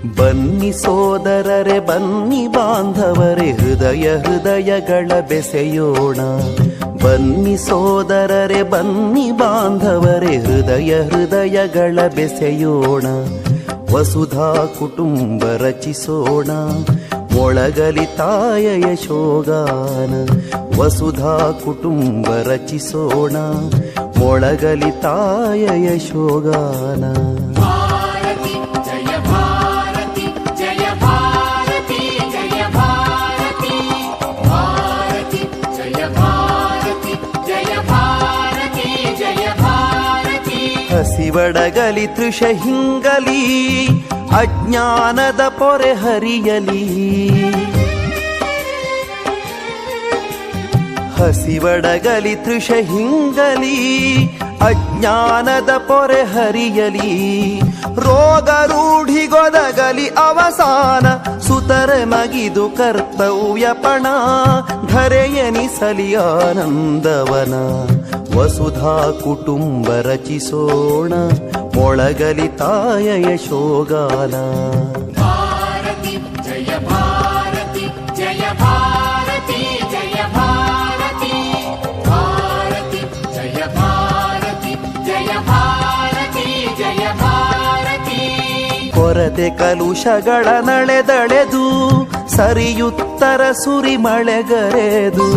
ಬನ್ನಿ ಸೋದರರೆ ಬನ್ನಿ ಬಾಂಧವರೇ ಹೃದಯ ಹೃದಯಗಳ ಬೆಸೆಯೋಣ. ಬನ್ನಿ ಸೋದರರೆ ಬನ್ನಿ ಬಾಂಧವರೇ ಹೃದಯ ಹೃದಯಗಳ ಬೆಸೆಯೋಣ. ವಸುಧಾ ಕುಟುಂಬ ರಚಿಸೋಣ, ಮೊಳಗಲಿ ತಾಯ ಯಶೋಗಾನ. ವಸುಧಾ ಕುಟುಂಬ ರಚಿಸೋಣ, ಮೊಳಗಲಿ ತಾಯ ಯಶೋಗಾನ. ಹಸಿವಡಗಲಿ ತೃಷ ಹಿಂಗಲಿ, ಅಜ್ಞಾನದ ಪೊರೆ ಹರಿಯಲಿ. ಹಸಿವಡಗಲಿ ತೃಷ ಹಿಂಗಲಿ, ಅಜ್ಞಾನದ ಪೊರೆ ಹರಿಯಲಿ. ರೋಗ ರೂಢಿಗೊದಗಲಿ ಅವಸಾನ, ಸುತರೆ ಮಗಿದು ಕರ್ತವ್ಯಪಣ. ಧರೆಯನಿಸಲಿ ಆನಂದವನ, ವಸುಧಾ ಕುಟುಂಬ ರಚಿಸೋಣ, ಮೊಳಗಲಿ ತಾಯ ಯಶೋಗಾನ. ಭಾರತಿ ಜಯ ಭಾರತಿ ಜಯ ಭಾರತಿ ಜಯ ಭಾರತಿ. ಭಾರತಿ ಜಯ ಭಾರತಿ ಜಯ ಭಾರತಿ ಜಯ ಭಾರತಿ. ಕೊರತೆ ಕಲುಷಗಳ ನಳೆದಳೆದು, ಸರಿಯುತ್ತರ ಸುರಿ ಮಳೆಗರೆದು.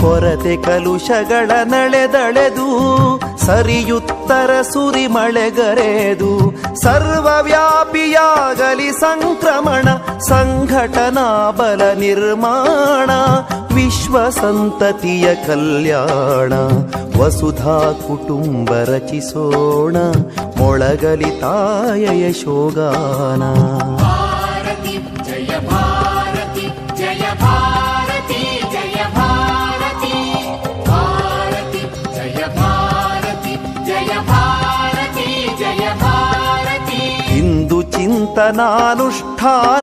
ಕೊರತೆ ಕಲುಷಗಳ ನಳೆದಳೆದು, ಸರಿಯುತ್ತರ ಸುರಿ ಮಳೆಗರೆದು. ಸರ್ವವ್ಯಾಪಿಯಾಗಲಿ ಸಂಕ್ರಮಣ, ಸಂಘಟನಾ ಬಲ ನಿರ್ಮಾಣ. ವಿಶ್ವ ಸಂತತಿಯ ಕಲ್ಯಾಣ, ವಸುಧಾ ಕುಟುಂಬ ರಚಿಸೋಣ, ಮೊಳಗಲಿ ತಾಯ ಯಶೋಗಾನ. ಭಾರತಿ ಜಯ ಭಾರತಿ ಜಯ ಭಾರತಿ ಜಯ ಭಾರತಿ. ಭಾರತಿ ಜಯ ಭಾರತಿ ಜಯ ಭಾರತಿ ಜಯ ಭಾರತಿ. ಇಂದು ಚಿಂತನಾನುಷ್ಠಾನ